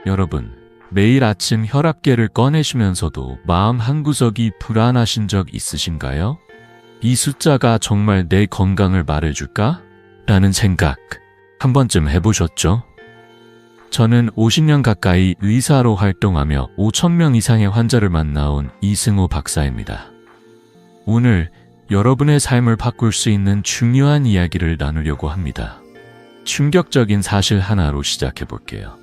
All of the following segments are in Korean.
여러분, 매일 아침 혈압계를 꺼내시면서도 마음 한구석이 불안하신 적 있으신가요? 이 숫자가 정말 내 건강을 말해줄까? 라는 생각 한 번쯤 해보셨죠? 저는 50년 가까이 의사로 활동하며 5,000명 이상의 환자를 만나온 이승호 박사입니다. 오늘 여러분의 삶을 바꿀 수 있는 중요한 이야기를 나누려고 합니다. 충격적인 사실 하나로 시작해 볼게요.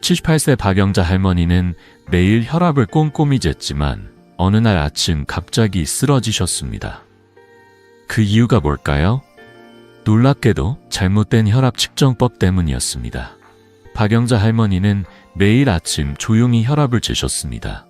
78세 박영자 할머니는 매일 혈압을 꼼꼼히 쟀지만 어느 날 아침 갑자기 쓰러지셨습니다. 그 이유가 뭘까요? 놀랍게도 잘못된 혈압 측정법 때문이었습니다. 박영자 할머니는 매일 아침 조용히 혈압을 재셨습니다.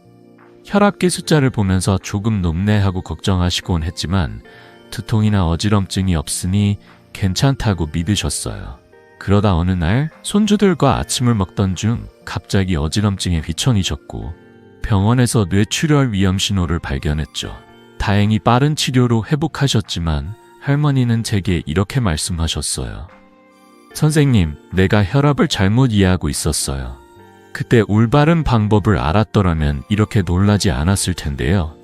혈압계 숫자를 보면서 조금 높네 하고 걱정하시곤 했지만 두통이나 어지럼증이 없으니 괜찮다고 믿으셨어요. 그러다 어느 날 손주들과 아침을 먹던 중 갑자기 어지럼증에 휘청이셨고 병원에서 뇌출혈 위험 신호를 발견했죠. 다행히 빠른 치료로 회복하셨지만 할머니는 제게 이렇게 말씀하셨어요. 선생님, 내가 혈압을 잘못 이해하고 있었어요. 그때 올바른 방법을 알았더라면 이렇게 놀라지 않았을 텐데요.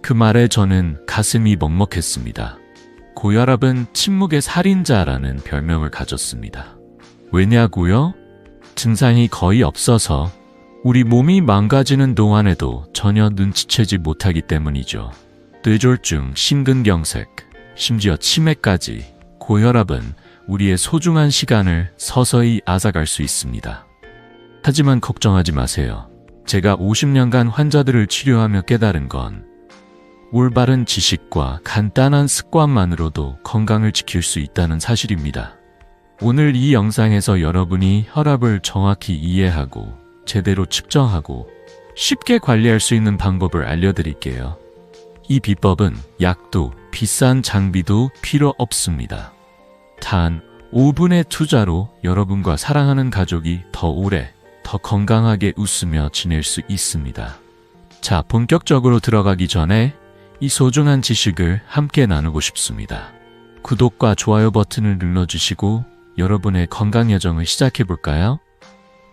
그 말에 저는 가슴이 먹먹했습니다. 고혈압은 침묵의 살인자라는 별명을 가졌습니다. 왜냐고요? 증상이 거의 없어서 우리 몸이 망가지는 동안에도 전혀 눈치채지 못하기 때문이죠. 뇌졸중, 심근경색, 심지어 치매까지 고혈압은 우리의 소중한 시간을 서서히 앗아갈 수 있습니다. 하지만 걱정하지 마세요. 제가 50년간 환자들을 치료하며 깨달은 건 올바른 지식과 간단한 습관만으로도 건강을 지킬 수 있다는 사실입니다. 오늘 이 영상에서 여러분이 혈압을 정확히 이해하고 제대로 측정하고 쉽게 관리할 수 있는 방법을 알려드릴게요. 이 비법은 약도 비싼 장비도 필요 없습니다. 단 5분의 투자로 여러분과 사랑하는 가족이 더 오래 더 건강하게 웃으며 지낼 수 있습니다. 자, 본격적으로 들어가기 전에 이 소중한 지식을 함께 나누고 싶습니다. 구독과 좋아요 버튼을 눌러주시고 여러분의 건강 여정을 시작해 볼까요?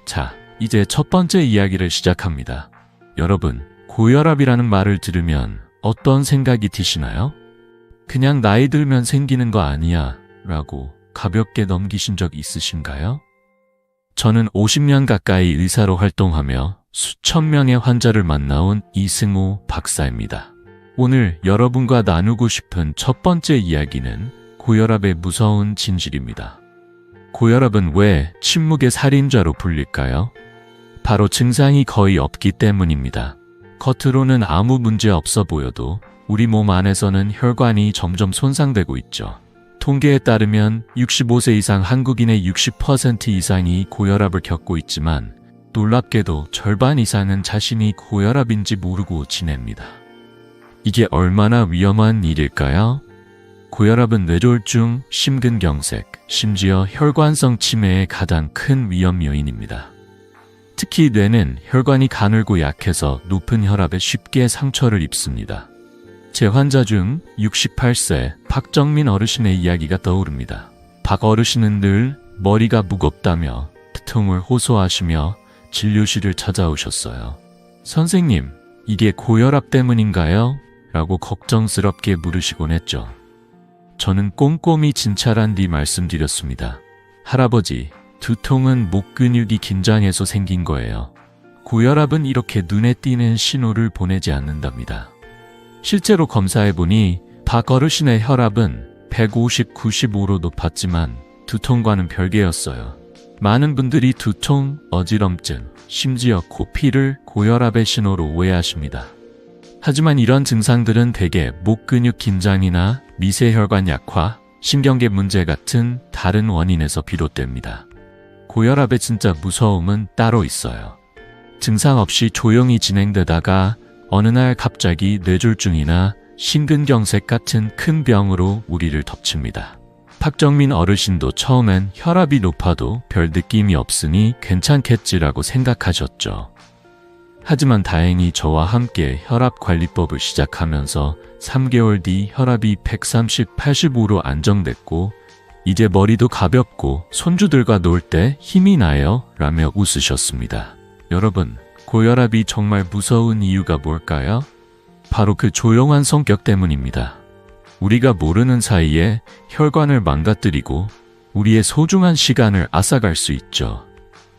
자, 이제 첫 번째 이야기를 시작합니다. 여러분, 고혈압이라는 말을 들으면 어떤 생각이 드시나요? 그냥 나이 들면 생기는 거 아니야 라고 가볍게 넘기신 적 있으신가요? 저는 50년 가까이 의사로 활동하며 수천 명의 환자를 만나온 이승호 박사입니다. 오늘 여러분과 나누고 싶은 첫 번째 이야기는 고혈압의 무서운 진실입니다. 고혈압은 왜 침묵의 살인자로 불릴까요? 바로 증상이 거의 없기 때문입니다. 겉으로는 아무 문제 없어 보여도 우리 몸 안에서는 혈관이 점점 손상되고 있죠. 통계에 따르면 65세 이상 한국인의 60% 이상이 고혈압을 겪고 있지만 놀랍게도 절반 이상은 자신이 고혈압인지 모르고 지냅니다. 이게 얼마나 위험한 일일까요? 고혈압은 뇌졸중, 심근경색, 심지어 혈관성 치매의 가장 큰 위험 요인입니다. 특히 뇌는 혈관이 가늘고 약해서 높은 혈압에 쉽게 상처를 입습니다. 제 환자 중 68세 박정민 어르신의 이야기가 떠오릅니다. 박 어르신은 늘 머리가 무겁다며 두통을 호소하시며 진료실을 찾아오셨어요. 선생님, 이게 고혈압 때문인가요? 라고 걱정스럽게 물으시곤 했죠. 저는 꼼꼼히 진찰한 뒤 말씀드렸습니다. 할아버지, 두통은 목 근육이 긴장해서 생긴 거예요. 고혈압은 이렇게 눈에 띄는 신호를 보내지 않는답니다. 실제로 검사해보니 박 어르신의 혈압은 150, 95로 높았지만 두통과는 별개였어요. 많은 분들이 두통, 어지럼증, 심지어 코피를 고혈압의 신호로 오해하십니다. 하지만 이런 증상들은 대개 목 근육 긴장이나 미세혈관 약화, 신경계 문제 같은 다른 원인에서 비롯됩니다. 고혈압의 진짜 무서움은 따로 있어요. 증상 없이 조용히 진행되다가 어느 날 갑자기 뇌졸중이나 심근경색 같은 큰 병으로 우리를 덮칩니다. 박정민 어르신도 처음엔 혈압이 높아도 별 느낌이 없으니 괜찮겠지라고 생각하셨죠. 하지만 다행히 저와 함께 혈압관리법을 시작하면서 3개월 뒤 혈압이 130, 85로 안정됐고 이제 머리도 가볍고 손주들과 놀 때 힘이 나요 라며 웃으셨습니다. 여러분, 고혈압이 정말 무서운 이유가 뭘까요? 바로 그 조용한 성격 때문입니다. 우리가 모르는 사이에 혈관을 망가뜨리고 우리의 소중한 시간을 앗아갈 수 있죠.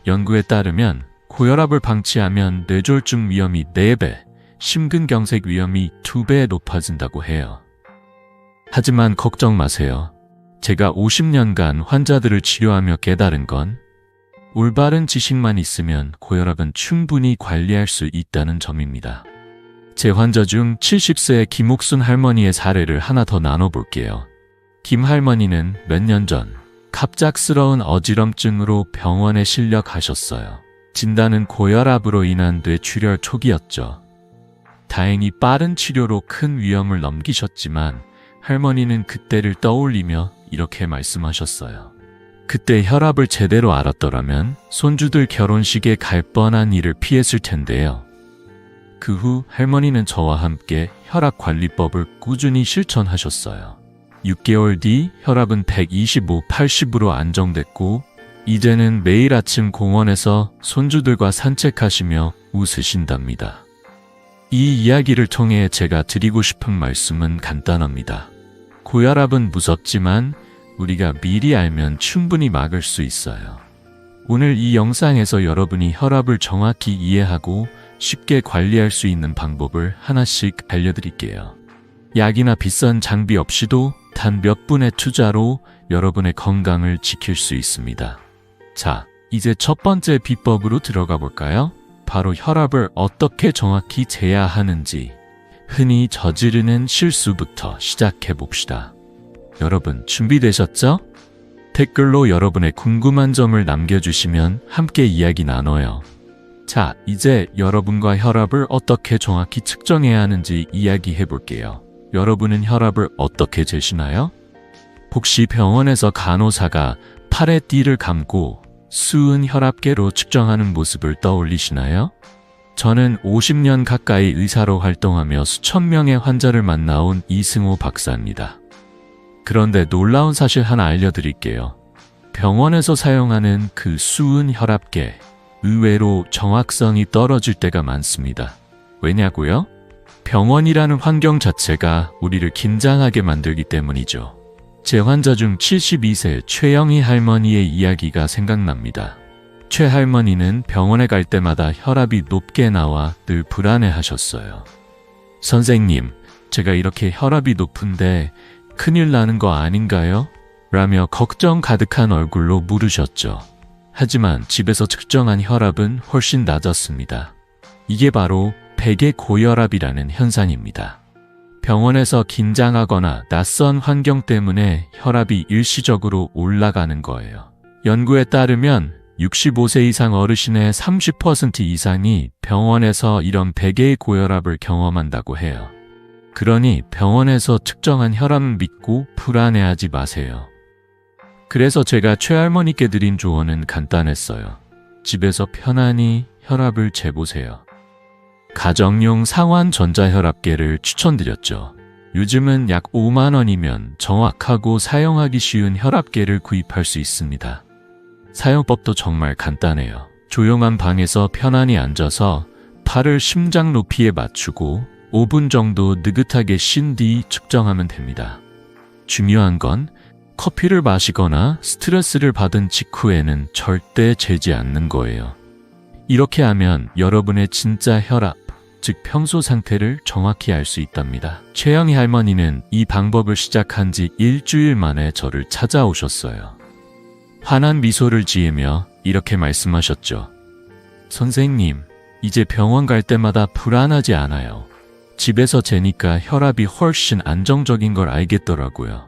연구에 따르면 고혈압을 방치하면 뇌졸중 위험이 4배, 심근경색 위험이 2배 높아진다고 해요. 하지만 걱정 마세요. 제가 50년간 환자들을 치료하며 깨달은 건 올바른 지식만 있으면 고혈압은 충분히 관리할 수 있다는 점입니다. 제 환자 중 70세의 김옥순 할머니의 사례를 하나 더 나눠볼게요. 김 할머니는 몇 년 전 갑작스러운 어지럼증으로 병원에 실려 가셨어요. 진단은 고혈압으로 인한 뇌출혈 초기였죠. 다행히 빠른 치료로 큰 위험을 넘기셨지만 할머니는 그때를 떠올리며 이렇게 말씀하셨어요. 그때 혈압을 제대로 알았더라면 손주들 결혼식에 갈 뻔한 일을 피했을 텐데요. 그 후 할머니는 저와 함께 혈압관리법을 꾸준히 실천하셨어요. 6개월 뒤 혈압은 125/80으로 안정됐고 이제는 매일 아침 공원에서 손주들과 산책하시며 웃으신답니다. 이 이야기를 통해 제가 드리고 싶은 말씀은 간단합니다. 고혈압은 무섭지만 우리가 미리 알면 충분히 막을 수 있어요. 오늘 이 영상에서 여러분이 혈압을 정확히 이해하고 쉽게 관리할 수 있는 방법을 하나씩 알려드릴게요. 약이나 비싼 장비 없이도 단 몇 분의 투자로 여러분의 건강을 지킬 수 있습니다. 자, 이제 첫 번째 비법으로 들어가 볼까요? 바로 혈압을 어떻게 정확히 재야 하는지, 흔히 저지르는 실수부터 시작해 봅시다. 여러분 준비되셨죠? 댓글로 여러분의 궁금한 점을 남겨주시면 함께 이야기 나눠요. 자, 이제 여러분과 혈압을 어떻게 정확히 측정해야 하는지 이야기해 볼게요. 여러분은 혈압을 어떻게 재시나요? 혹시 병원에서 간호사가 팔에 띠를 감고 수은 혈압계로 측정하는 모습을 떠올리시나요? 저는 50년 가까이 의사로 활동하며 수천 명의 환자를 만나온 이승호 박사입니다. 그런데 놀라운 사실 하나 알려드릴게요. 병원에서 사용하는 그 수은 혈압계, 의외로 정확성이 떨어질 때가 많습니다. 왜냐고요? 병원이라는 환경 자체가 우리를 긴장하게 만들기 때문이죠. 제 환자 중 72세 최영희 할머니의 이야기가 생각납니다. 최 할머니는 병원에 갈 때마다 혈압이 높게 나와 늘 불안해하셨어요. 선생님, 제가 이렇게 혈압이 높은데 큰일 나는 거 아닌가요? 라며 걱정 가득한 얼굴로 물으셨죠. 하지만 집에서 측정한 혈압은 훨씬 낮았습니다. 이게 바로 백의 고혈압이라는 현상입니다. 병원에서 긴장하거나 낯선 환경 때문에 혈압이 일시적으로 올라가는 거예요. 연구에 따르면 65세 이상 어르신의 30% 이상이 병원에서 이런 백의 고혈압을 경험한다고 해요. 그러니 병원에서 측정한 혈압은 믿고 불안해하지 마세요. 그래서 제가 최할머니께 드린 조언은 간단했어요. 집에서 편안히 혈압을 재보세요. 가정용 상완 전자혈압계를 추천드렸죠. 요즘은 약 5만 원이면 정확하고 사용하기 쉬운 혈압계를 구입할 수 있습니다. 사용법도 정말 간단해요. 조용한 방에서 편안히 앉아서 팔을 심장 높이에 맞추고 5분 정도 느긋하게 쉰 뒤 측정하면 됩니다. 중요한 건 커피를 마시거나 스트레스를 받은 직후에는 절대 재지 않는 거예요. 이렇게 하면 여러분의 진짜 혈압, 즉 평소 상태를 정확히 알 수 있답니다. 최영희 할머니는 이 방법을 시작한 지 일주일 만에 저를 찾아오셨어요. 환한 미소를 지으며 이렇게 말씀하셨죠. 선생님, 이제 병원 갈 때마다 불안하지 않아요. 집에서 재니까 혈압이 훨씬 안정적인 걸 알겠더라고요.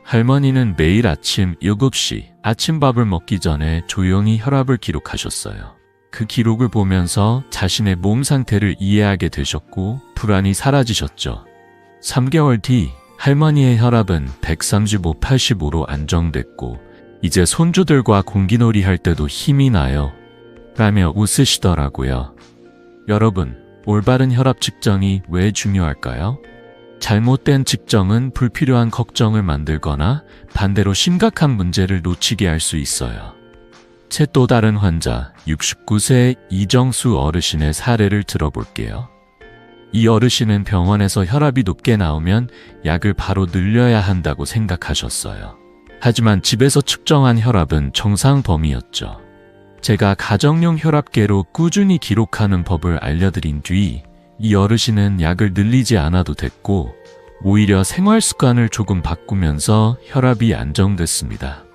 할머니는 매일 아침 7시 아침밥을 먹기 전에 조용히 혈압을 기록하셨어요. 그 기록을 보면서 자신의 몸 상태를 이해하게 되셨고 불안이 사라지셨죠. 3개월 뒤 할머니의 혈압은 135/85로 안정됐고 이제 손주들과 공기놀이 할 때도 힘이 나요. 라며 웃으시더라고요. 여러분, 올바른 혈압 측정이 왜 중요할까요? 잘못된 측정은 불필요한 걱정을 만들거나 반대로 심각한 문제를 놓치게 할 수 있어요. 제 또 다른 환자 69세 이정수 어르신의 사례를 들어볼게요. 이 어르신은 병원에서 혈압이 높게 나오면 약을 바로 늘려야 한다고 생각하셨어요. 하지만 집에서 측정한 혈압은 정상 범위였죠. 제가 가정용 혈압계로 꾸준히 기록하는 법을 알려드린 뒤 이 어르신은 약을 늘리지 않아도 됐고 오히려 생활 습관을 조금 바꾸면서 혈압이 안정됐습니다.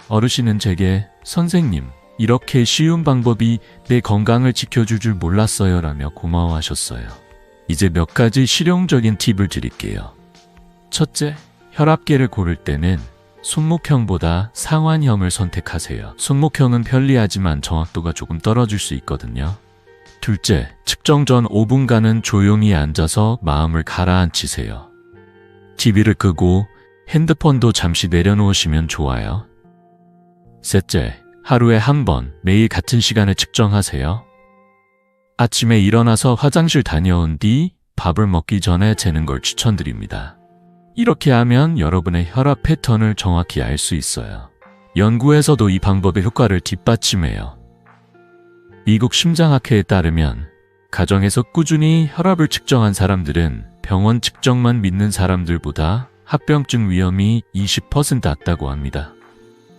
어르신은 제게 선생님, 이렇게 쉬운 방법이 내 건강을 지켜줄 줄 몰랐어요 라며 고마워하셨어요. 이제 몇 가지 실용적인 팁을 드릴게요. 첫째, 혈압계를 고를 때는 손목형보다 상완형을 선택하세요. 손목형은 편리하지만 정확도가 조금 떨어질 수 있거든요. 둘째, 측정 전 5분간은 조용히 앉아서 마음을 가라앉히세요. TV를 끄고 핸드폰도 잠시 내려놓으시면 좋아요. 셋째, 하루에 한 번 매일 같은 시간에 측정하세요. 아침에 일어나서 화장실 다녀온 뒤 밥을 먹기 전에 재는 걸 추천드립니다. 이렇게 하면 여러분의 혈압 패턴을 정확히 알 수 있어요. 연구에서도 이 방법의 효과를 뒷받침해요. 미국 심장학회에 따르면 가정에서 꾸준히 혈압을 측정한 사람들은 병원 측정만 믿는 사람들보다 합병증 위험이 20% 낮다고 합니다.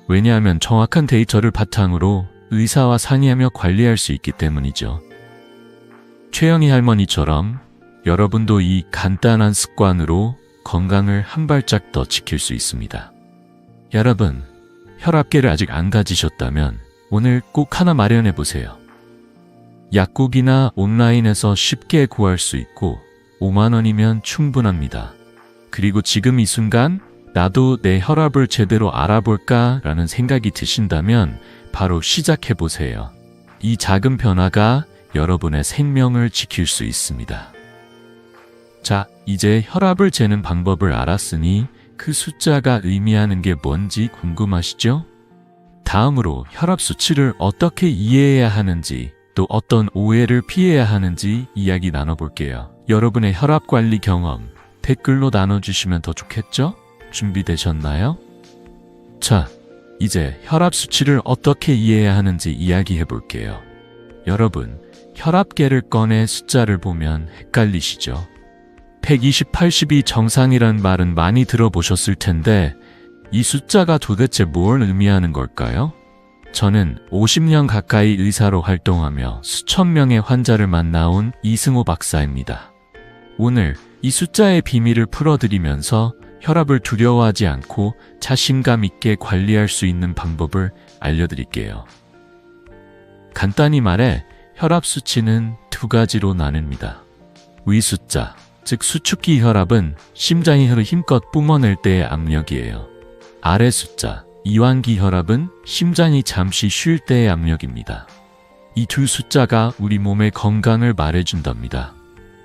왜냐하면 정확한 데이터를 바탕으로 의사와 상의하며 관리할 수 있기 때문이죠. 최영희 할머니처럼 여러분도 이 간단한 습관으로 건강을 한 발짝 더 지킬 수 있습니다. 여러분, 혈압계를 아직 안 가지셨다면 오늘 꼭 하나 마련해 보세요. 약국이나 온라인에서 쉽게 구할 수 있고 5만 원이면 충분합니다. 그리고 지금 이 순간 나도 내 혈압을 제대로 알아볼까 라는 생각이 드신다면 바로 시작해 보세요. 이 작은 변화가 여러분의 생명을 지킬 수 있습니다. 자, 이제 혈압을 재는 방법을 알았으니 그 숫자가 의미하는 게 뭔지 궁금하시죠? 다음으로 혈압 수치를 어떻게 이해해야 하는지 또 어떤 오해를 피해야 하는지 이야기 나눠볼게요. 여러분의 혈압 관리 경험 댓글로 나눠주시면 더 좋겠죠? 준비되셨나요? 자, 이제 혈압 수치를 어떻게 이해해야 하는지 이야기해 볼게요. 여러분, 혈압계를 꺼내 숫자를 보면 헷갈리시죠? 120, 80이 정상이란 말은 많이 들어보셨을 텐데 이 숫자가 도대체 뭘 의미하는 걸까요? 저는 50년 가까이 의사로 활동하며 수천 명의 환자를 만나온 이승호 박사입니다. 오늘 이 숫자의 비밀을 풀어드리면서 혈압을 두려워하지 않고 자신감 있게 관리할 수 있는 방법을 알려드릴게요. 간단히 말해 혈압 수치는 두 가지로 나뉩니다. 위 숫자, 즉 수축기 혈압은 심장이 혈을 힘껏 뿜어낼 때의 압력이에요. 아래 숫자, 이완기 혈압은 심장이 잠시 쉴 때의 압력입니다. 이 두 숫자가 우리 몸의 건강을 말해준답니다.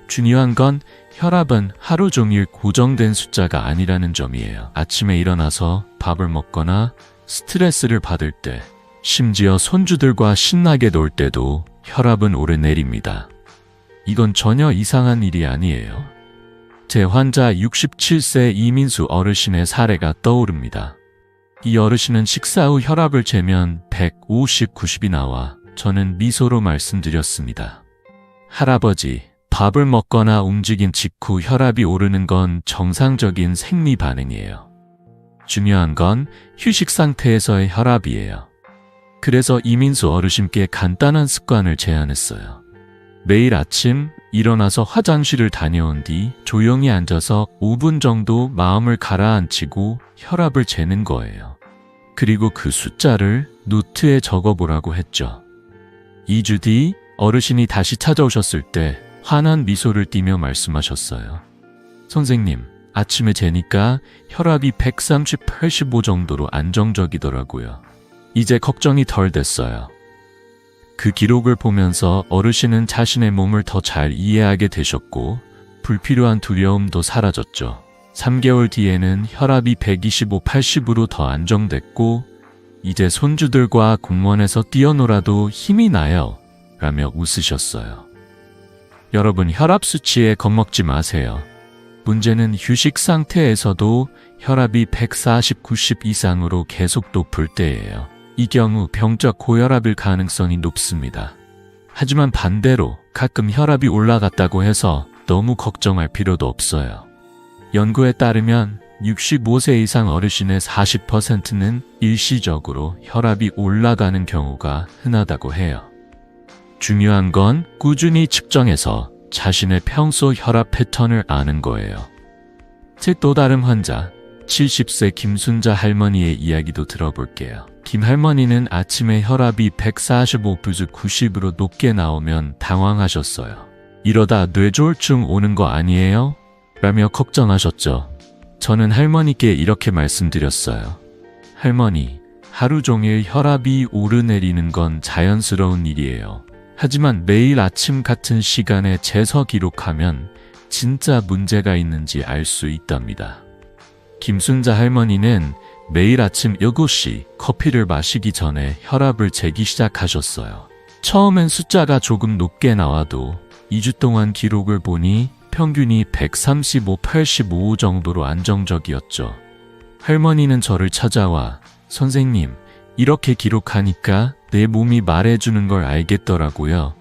중요한 건 혈압은 하루 종일 고정된 숫자가 아니라는 점이에요. 아침에 일어나서 밥을 먹거나 스트레스를 받을 때, 심지어 손주들과 신나게 놀 때도 혈압은 오르내립니다. 이건 전혀 이상한 일이 아니에요. 제 환자 67세 이민수 어르신의 사례가 떠오릅니다. 이 어르신은 식사 후 혈압을 재면 150, 90이 나와 저는 미소로 말씀드렸습니다. 할아버지, 밥을 먹거나 움직인 직후 혈압이 오르는 건 정상적인 생리 반응이에요. 중요한 건 휴식 상태에서의 혈압이에요. 그래서 이민수 어르신께 간단한 습관을 제안했어요. 매일 아침 일어나서 화장실을 다녀온 뒤 조용히 앉아서 5분 정도 마음을 가라앉히고 혈압을 재는 거예요. 그리고 그 숫자를 노트에 적어보라고 했죠. 2주 뒤 어르신이 다시 찾아오셨을 때 환한 미소를 띠며 말씀하셨어요. 선생님, 아침에 재니까 혈압이 130, 85 정도로 안정적이더라고요. 이제 걱정이 덜 됐어요. 그 기록을 보면서 어르신은 자신의 몸을 더 잘 이해하게 되셨고 불필요한 두려움도 사라졌죠. 3개월 뒤에는 혈압이 125, 80으로 더 안정됐고 이제 손주들과 공원에서 뛰어놀아도 힘이 나요 라며 웃으셨어요. 여러분, 혈압 수치에 겁먹지 마세요. 문제는 휴식 상태에서도 혈압이 140, 90 이상으로 계속 높을 때예요. 이 경우 병적 고혈압일 가능성이 높습니다. 하지만 반대로 가끔 혈압이 올라갔다고 해서 너무 걱정할 필요도 없어요. 연구에 따르면 65세 이상 어르신의 40%는 일시적으로 혈압이 올라가는 경우가 흔하다고 해요. 중요한 건 꾸준히 측정해서 자신의 평소 혈압 패턴을 아는 거예요. 제 또 다른 환자, 70세 김순자 할머니의 이야기도 들어볼게요. 김 할머니는 아침에 혈압이 145/90으로 높게 나오면 당황하셨어요. 이러다 뇌졸중 오는 거 아니에요? 라며 걱정하셨죠. 저는 할머니께 이렇게 말씀드렸어요. 할머니, 하루 종일 혈압이 오르내리는 건 자연스러운 일이에요. 하지만 매일 아침 같은 시간에 재서 기록하면 진짜 문제가 있는지 알 수 있답니다. 김순자 할머니는 매일 아침 7시 커피를 마시기 전에 혈압을 재기 시작하셨어요. 처음엔 숫자가 조금 높게 나와도 2주 동안 기록을 보니 평균이 135/85 정도로 안정적이었죠. 할머니는 저를 찾아와 선생님, 이렇게 기록하니까 내 몸이 말해주는 걸 알겠더라고요.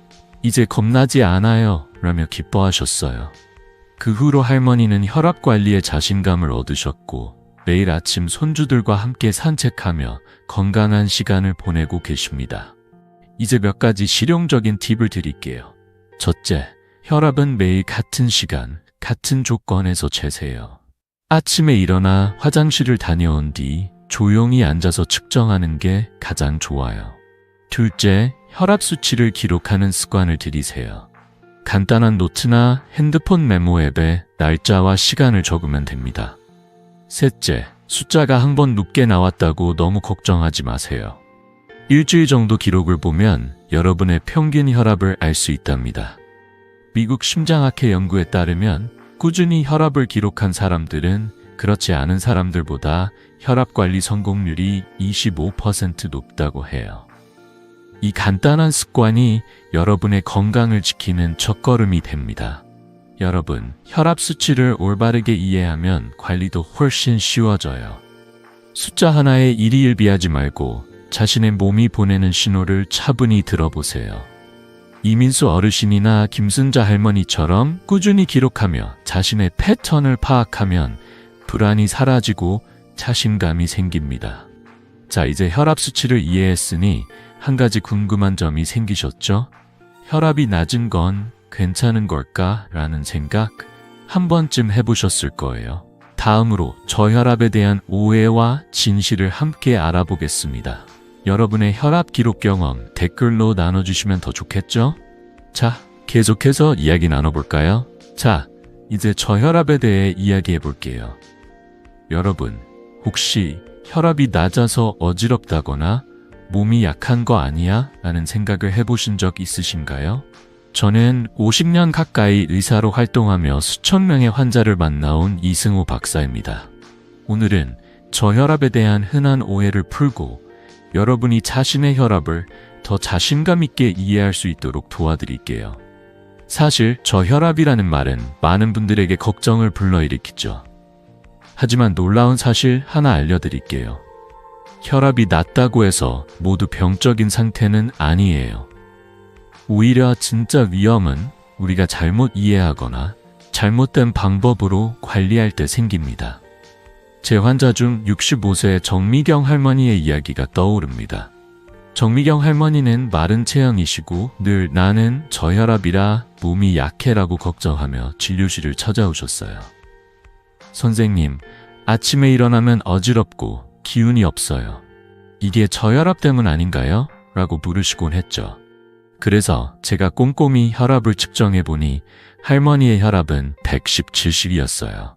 이제 겁나지 않아요. 라며 기뻐하셨어요. 그 후로 할머니는 혈압 관리에 자신감을 얻으셨고 매일 아침 손주들과 함께 산책하며 건강한 시간을 보내고 계십니다. 이제 몇 가지 실용적인 팁을 드릴게요. 첫째, 혈압은 매일 같은 시간, 같은 조건에서 재세요. 아침에 일어나 화장실을 다녀온 뒤 조용히 앉아서 측정하는 게 가장 좋아요. 둘째, 혈압 수치를 기록하는 습관을 들이세요. 간단한 노트나 핸드폰 메모 앱에 날짜와 시간을 적으면 됩니다. 셋째, 숫자가 한 번 높게 나왔다고 너무 걱정하지 마세요. 일주일 정도 기록을 보면 여러분의 평균 혈압을 알 수 있답니다. 미국 심장학회 연구에 따르면 꾸준히 혈압을 기록한 사람들은 그렇지 않은 사람들보다 혈압 관리 성공률이 25% 높다고 해요. 이 간단한 습관이 여러분의 건강을 지키는 첫걸음이 됩니다. 여러분, 혈압 수치를 올바르게 이해하면 관리도 훨씬 쉬워져요. 숫자 하나에 일희일비하지 말고 자신의 몸이 보내는 신호를 차분히 들어보세요. 이민수 어르신이나 김순자 할머니처럼 꾸준히 기록하며 자신의 패턴을 파악하면 불안이 사라지고 자신감이 생깁니다. 자, 이제 혈압 수치를 이해했으니 한 가지 궁금한 점이 생기셨죠? 혈압이 낮은 건 괜찮은 걸까? 라는 생각 한 번쯤 해보셨을 거예요. 다음으로 저혈압에 대한 오해와 진실을 함께 알아보겠습니다. 여러분의 혈압 기록 경험 댓글로 나눠주시면 더 좋겠죠? 자, 계속해서 이야기 나눠볼까요? 자, 이제 저혈압에 대해 이야기해 볼게요. 여러분, 혹시 혈압이 낮아서 어지럽다거나 몸이 약한 거 아니야? 라는 생각을 해보신 적 있으신가요? 저는 50년 가까이 의사로 활동하며 수천 명의 환자를 만나온 이승호 박사입니다. 오늘은 저혈압에 대한 흔한 오해를 풀고 여러분이 자신의 혈압을 더 자신감 있게 이해할 수 있도록 도와드릴게요. 사실 저혈압이라는 말은 많은 분들에게 걱정을 불러일으키죠. 하지만 놀라운 사실 하나 알려드릴게요. 혈압이 낮다고 해서 모두 병적인 상태는 아니에요. 오히려 진짜 위험은 우리가 잘못 이해하거나 잘못된 방법으로 관리할 때 생깁니다. 제 환자 중 65세 정미경 할머니의 이야기가 떠오릅니다. 정미경 할머니는 마른 체형이시고 늘 나는 저혈압이라 몸이 약해라고 걱정하며 진료실을 찾아오셨어요. 선생님, 아침에 일어나면 어지럽고 기운이 없어요. 이게 저혈압 때문 아닌가요? 라고 물으시곤 했죠. 그래서 제가 꼼꼼히 혈압을 측정해보니 할머니의 혈압은 117씩이었어요.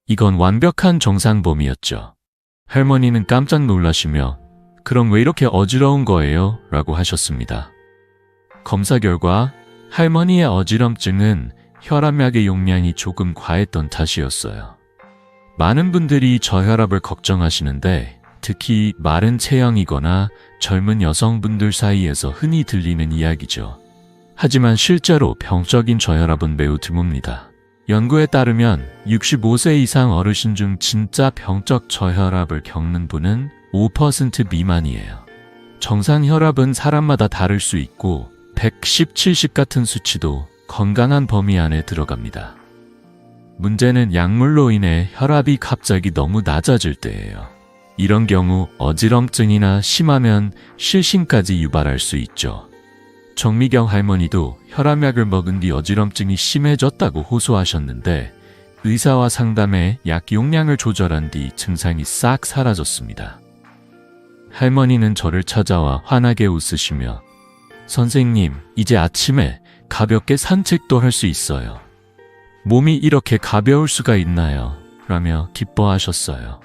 이건 완벽한 정상 범위였죠. 할머니는 깜짝 놀라시며 그럼 왜 이렇게 어지러운 거예요? 라고 하셨습니다. 검사 결과 할머니의 어지럼증은 혈압약의 용량이 조금 과했던 탓이었어요. 많은 분들이 저혈압을 걱정하시는데 특히 마른 체형이거나 젊은 여성분들 사이에서 흔히 들리는 이야기죠. 하지만 실제로 병적인 저혈압은 매우 드뭅니다. 연구에 따르면 65세 이상 어르신 중 진짜 병적 저혈압을 겪는 분은 5% 미만이에요. 정상 혈압은 사람마다 다를 수 있고 110, 70 같은 수치도 건강한 범위 안에 들어갑니다. 문제는 약물로 인해 혈압이 갑자기 너무 낮아질 때예요. 이런 경우 어지럼증이나 심하면 실신까지 유발할 수 있죠. 정미경 할머니도 혈압약을 먹은 뒤 어지럼증이 심해졌다고 호소하셨는데 의사와 상담해 약 용량을 조절한 뒤 증상이 싹 사라졌습니다. 할머니는 저를 찾아와 환하게 웃으시며 선생님, 이제 아침에 가볍게 산책도 할 수 있어요. 몸이 이렇게 가벼울 수가 있나요? 라며 기뻐하셨어요.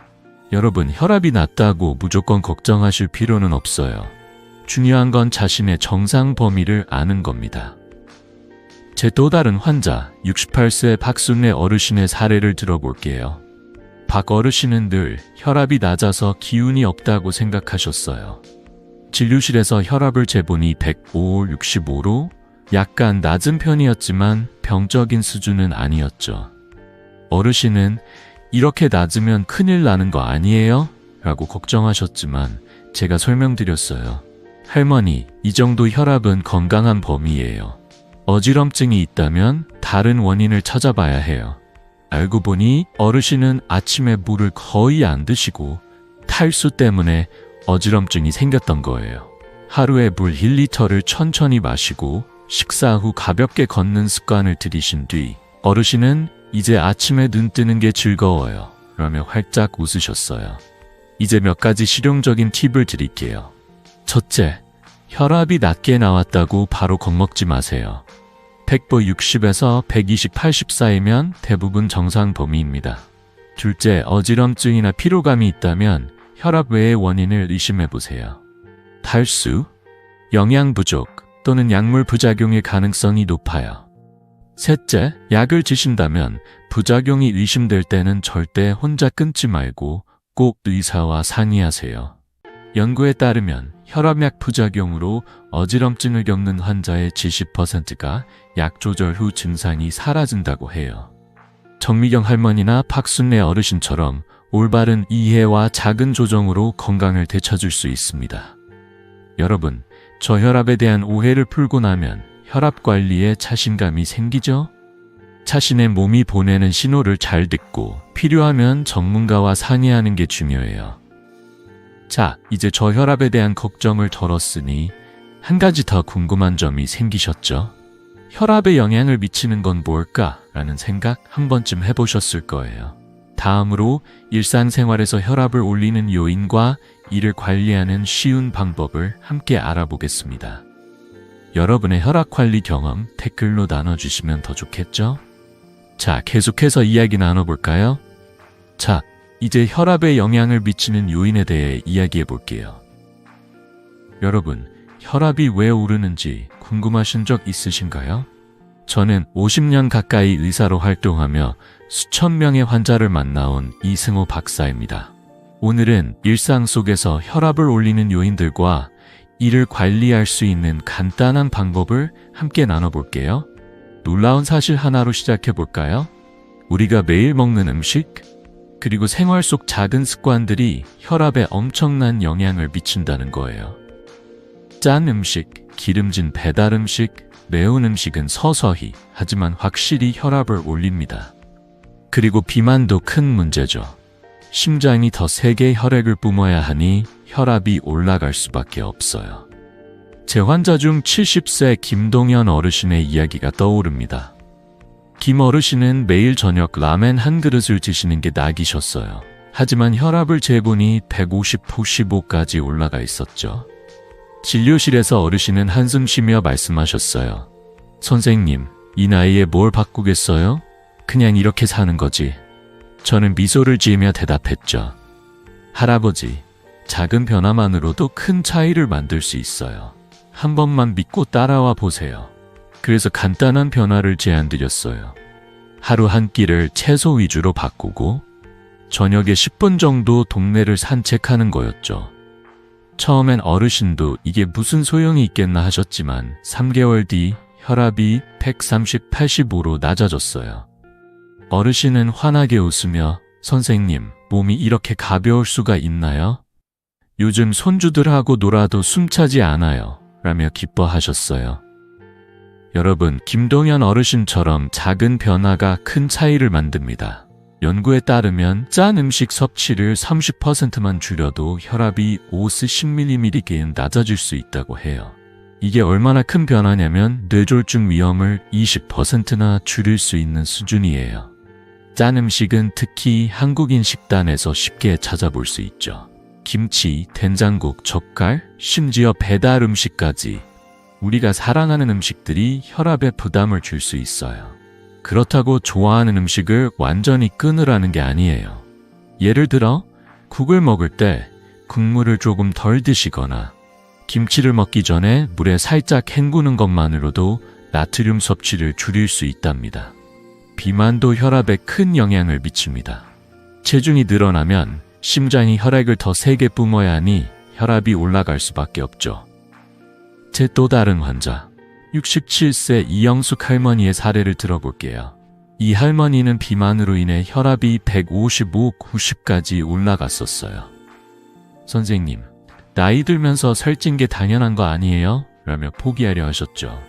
여러분, 혈압이 낮다고 무조건 걱정하실 필요는 없어요. 중요한 건 자신의 정상 범위를 아는 겁니다. 제 또 다른 환자, 68세 박순례 어르신의 사례를 들어볼게요. 박 어르신은 늘 혈압이 낮아서 기운이 없다고 생각하셨어요. 진료실에서 혈압을 재보니 105, 65로 약간 낮은 편이었지만 병적인 수준은 아니었죠. 어르신은 이렇게 낮으면 큰일 나는 거 아니에요? 라고 걱정하셨지만 제가 설명드렸어요. 할머니, 이 정도 혈압은 건강한 범위예요. 어지럼증이 있다면 다른 원인을 찾아봐야 해요. 알고 보니 어르신은 아침에 물을 거의 안 드시고 탈수 때문에 어지럼증이 생겼던 거예요. 하루에 물 1리터를 천천히 마시고 식사 후 가볍게 걷는 습관을 들이신 뒤 어르신은 이제 아침에 눈 뜨는 게 즐거워요. 라며 활짝 웃으셨어요. 이제 몇 가지 실용적인 팁을 드릴게요. 첫째, 혈압이 낮게 나왔다고 바로 겁먹지 마세요. 100보 60에서 120, 80 사이면 대부분 정상 범위입니다. 둘째, 어지럼증이나 피로감이 있다면 혈압 외의 원인을 의심해보세요. 탈수, 영양 부족 또는 약물 부작용의 가능성이 높아요. 셋째, 약을 드신다면 부작용이 의심될 때는 절대 혼자 끊지 말고 꼭 의사와 상의하세요. 연구에 따르면 혈압약 부작용으로 어지럼증을 겪는 환자의 70%가 약 조절 후 증상이 사라진다고 해요. 정미경 할머니나 박순례 어르신처럼 올바른 이해와 작은 조정으로 건강을 되찾을 수 있습니다. 여러분, 저혈압에 대한 오해를 풀고 나면 혈압 관리에 자신감이 생기죠? 자신의 몸이 보내는 신호를 잘 듣고 필요하면 전문가와 상의하는 게 중요해요. 자, 이제 저혈압에 대한 걱정을 덜었으니 한 가지 더 궁금한 점이 생기셨죠? 혈압에 영향을 미치는 건 뭘까? 라는 생각 한 번쯤 해보셨을 거예요. 다음으로 일상생활에서 혈압을 올리는 요인과 이를 관리하는 쉬운 방법을 함께 알아보겠습니다. 여러분의 혈압 관리 경험 댓글로 나눠주시면 더 좋겠죠? 자, 계속해서 이야기 나눠볼까요? 자, 이제 혈압에 영향을 미치는 요인에 대해 이야기해 볼게요. 여러분, 혈압이 왜 오르는지 궁금하신 적 있으신가요? 저는 50년 가까이 의사로 활동하며 수천 명의 환자를 만나온 이승호 박사입니다. 오늘은 일상 속에서 혈압을 올리는 요인들과 이를 관리할 수 있는 간단한 방법을 함께 나눠볼게요. 놀라운 사실 하나로 시작해볼까요? 우리가 매일 먹는 음식, 그리고 생활 속 작은 습관들이 혈압에 엄청난 영향을 미친다는 거예요. 짠 음식, 기름진 배달 음식, 매운 음식은 서서히 하지만 확실히 혈압을 올립니다. 그리고 비만도 큰 문제죠. 심장이 더 세게 혈액을 뿜어야 하니 혈압이 올라갈 수밖에 없어요. 제 환자 중 70세 김동현 어르신의 이야기가 떠오릅니다. 김 어르신은 매일 저녁 라멘 한 그릇을 드시는 게 낙이셨어요. 하지만 혈압을 재보니 150, 95까지 올라가 있었죠. 진료실에서 어르신은 한숨 쉬며 말씀하셨어요. 선생님, 이 나이에 뭘 바꾸겠어요? 그냥 이렇게 사는 거지. 저는 미소를 지으며 대답했죠. 할아버지, 작은 변화만으로도 큰 차이를 만들 수 있어요. 한 번만 믿고 따라와 보세요. 그래서 간단한 변화를 제안드렸어요. 하루 한 끼를 채소 위주로 바꾸고 저녁에 10분 정도 동네를 산책하는 거였죠. 처음엔 어르신도 이게 무슨 소용이 있겠나 하셨지만 3개월 뒤 혈압이 130, 85로 낮아졌어요. 어르신은 환하게 웃으며 선생님, 몸이 이렇게 가벼울 수가 있나요? 요즘 손주들하고 놀아도 숨차지 않아요. 라며 기뻐하셨어요. 여러분, 김동현 어르신처럼 작은 변화가 큰 차이를 만듭니다. 연구에 따르면 짠 음식 섭취를 30%만 줄여도 혈압이 5-10mm 낮아질 수 있다고 해요. 이게 얼마나 큰 변화냐면 뇌졸중 위험을 20%나 줄일 수 있는 수준이에요. 짠 음식은 특히 한국인 식단에서 쉽게 찾아볼 수 있죠. 김치, 된장국, 젓갈, 심지어 배달 음식까지 우리가 사랑하는 음식들이 혈압에 부담을 줄 수 있어요. 그렇다고 좋아하는 음식을 완전히 끊으라는 게 아니에요. 예를 들어 국을 먹을 때 국물을 조금 덜 드시거나 김치를 먹기 전에 물에 살짝 헹구는 것만으로도 나트륨 섭취를 줄일 수 있답니다. 비만도 혈압에 큰 영향을 미칩니다. 체중이 늘어나면 심장이 혈액을 더 세게 뿜어야 하니 혈압이 올라갈 수밖에 없죠. 제 또 다른 환자, 67세 이영숙 할머니의 사례를 들어볼게요. 이 할머니는 비만으로 인해 혈압이 155, 90까지 올라갔었어요. 선생님, 나이 들면서 살찐 게 당연한 거 아니에요? 라며 포기하려 하셨죠.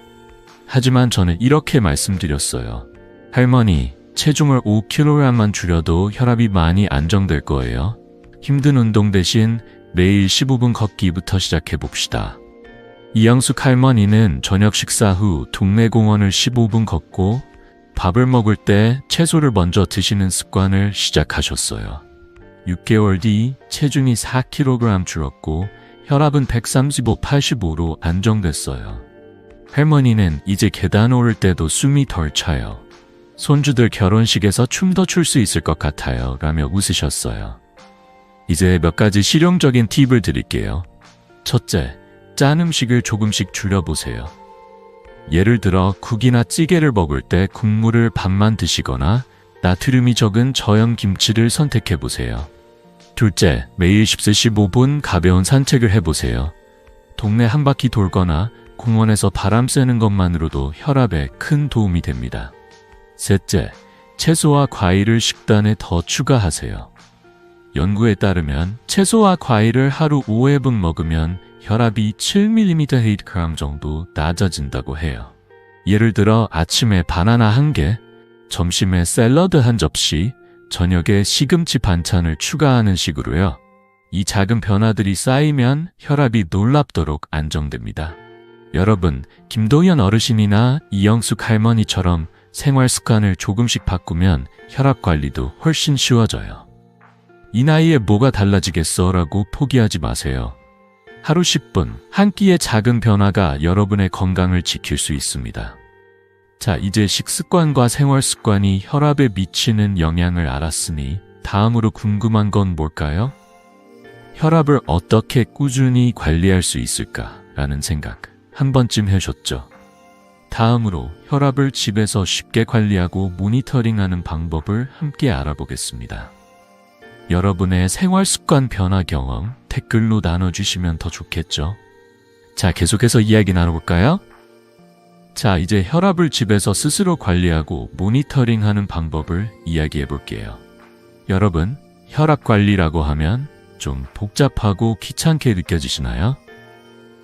하지만 저는 이렇게 말씀드렸어요. 할머니, 체중을 5kg만 줄여도 혈압이 많이 안정될 거예요. 힘든 운동 대신 매일 15분 걷기부터 시작해 봅시다. 이영숙 할머니는 저녁 식사 후 동네 공원을 15분 걷고 밥을 먹을 때 채소를 먼저 드시는 습관을 시작하셨어요. 6개월 뒤 체중이 4kg 줄었고 혈압은 135, 85로 안정됐어요. 할머니는 이제 계단 오를 때도 숨이 덜 차요. 손주들 결혼식에서 춤 더 출 수 있을 것 같아요. 라며 웃으셨어요. 이제 몇 가지 실용적인 팁을 드릴게요. 첫째, 짠 음식을 조금씩 줄여보세요. 예를 들어 국이나 찌개를 먹을 때 국물을 반만 드시거나 나트륨이 적은 저염 김치를 선택해보세요. 둘째, 매일 10-15분 가벼운 산책을 해보세요. 동네 한 바퀴 돌거나 공원에서 바람 쐬는 것만으로도 혈압에 큰 도움이 됩니다. 셋째, 채소와 과일을 식단에 더 추가하세요. 연구에 따르면 채소와 과일을 하루 5회분 먹으면 혈압이 7mm/g 정도 낮아진다고 해요. 예를 들어 아침에 바나나 1개, 점심에 샐러드 1접시, 저녁에 시금치 반찬을 추가하는 식으로요. 이 작은 변화들이 쌓이면 혈압이 놀랍도록 안정됩니다. 여러분, 김동현 어르신이나 이영숙 할머니처럼 생활 습관을 조금씩 바꾸면 혈압 관리도 훨씬 쉬워져요. 이 나이에 뭐가 달라지겠어? 라고 포기하지 마세요. 하루 10분, 한 끼의 작은 변화가 여러분의 건강을 지킬 수 있습니다. 자, 이제 식습관과 생활 습관이 혈압에 미치는 영향을 알았으니 다음으로 궁금한 건 뭘까요? 혈압을 어떻게 꾸준히 관리할 수 있을까? 라는 생각 한 번쯤 해보셨죠? 다음으로 혈압을 집에서 쉽게 관리하고 모니터링하는 방법을 함께 알아보겠습니다. 여러분의 생활 습관 변화 경험 댓글로 나눠주시면 더 좋겠죠? 자, 계속해서 이야기 나눠볼까요? 자, 이제 혈압을 집에서 스스로 관리하고 모니터링하는 방법을 이야기해 볼게요. 여러분, 혈압 관리라고 하면 좀 복잡하고 귀찮게 느껴지시나요?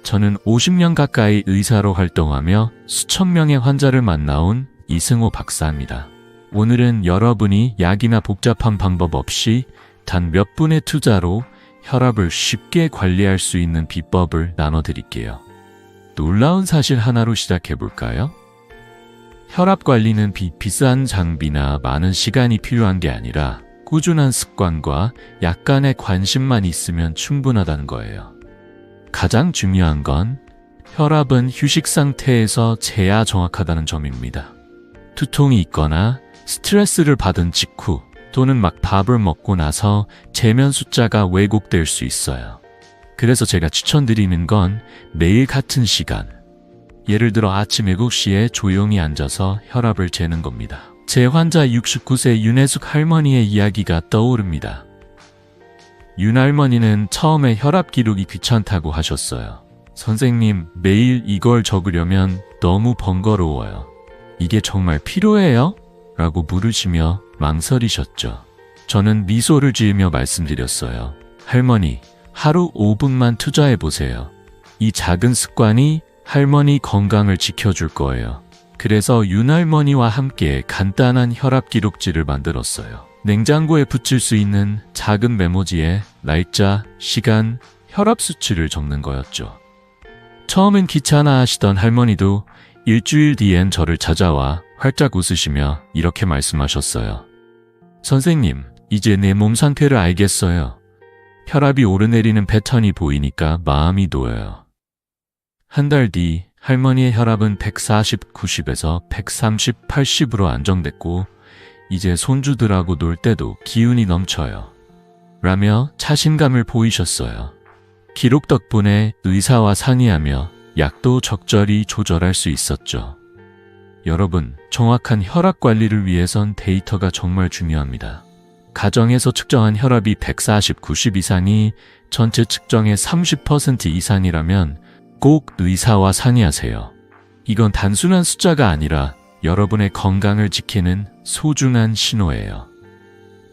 저는 50년 가까이 의사로 활동하며 수천 명의 환자를 만나온 이승호 박사입니다. 오늘은 여러분이 약이나 복잡한 방법 없이 단 몇 분의 투자로 혈압을 쉽게 관리할 수 있는 비법을 나눠드릴게요. 놀라운 사실 하나로 시작해볼까요? 혈압 관리는 비싼 장비나 많은 시간이 필요한 게 아니라 꾸준한 습관과 약간의 관심만 있으면 충분하다는 거예요. 가장 중요한 건 혈압은 휴식 상태에서 재야 정확하다는 점입니다. 두통이 있거나 스트레스를 받은 직후 또는 막 밥을 먹고 나서 재면 숫자가 왜곡될 수 있어요. 그래서 제가 추천드리는 건 매일 같은 시간, 예를 들어 아침 7시에 조용히 앉아서 혈압을 재는 겁니다. 제 환자 69세 윤혜숙 할머니의 이야기가 떠오릅니다. 윤 할머니는 처음에 혈압 기록이 귀찮다고 하셨어요. 선생님, 매일 이걸 적으려면 너무 번거로워요. 이게 정말 필요해요? 라고 물으시며 망설이셨죠. 저는 미소를 지으며 말씀드렸어요. 할머니, 하루 5분만 투자해보세요. 이 작은 습관이 할머니 건강을 지켜줄 거예요. 그래서 윤할머니와 함께 간단한 혈압 기록지를 만들었어요. 냉장고에 붙일 수 있는 작은 메모지에 날짜, 시간, 혈압 수치를 적는 거였죠. 처음엔 귀찮아 하시던 할머니도 일주일 뒤엔 저를 찾아와 활짝 웃으시며 이렇게 말씀하셨어요. 선생님, 이제 내 몸 상태를 알겠어요. 혈압이 오르내리는 패턴이 보이니까 마음이 놓여요. 한 달 뒤 할머니의 혈압은 140, 90에서 130, 80으로 안정됐고 이제 손주들하고 놀 때도 기운이 넘쳐요. 라며 자신감을 보이셨어요. 기록 덕분에 의사와 상의하며 약도 적절히 조절할 수 있었죠. 여러분, 정확한 혈압 관리를 위해선 데이터가 정말 중요합니다. 가정에서 측정한 혈압이 140, 90 이상이 전체 측정의 30% 이상이라면 꼭 의사와 상의하세요. 이건 단순한 숫자가 아니라 여러분의 건강을 지키는 소중한 신호예요.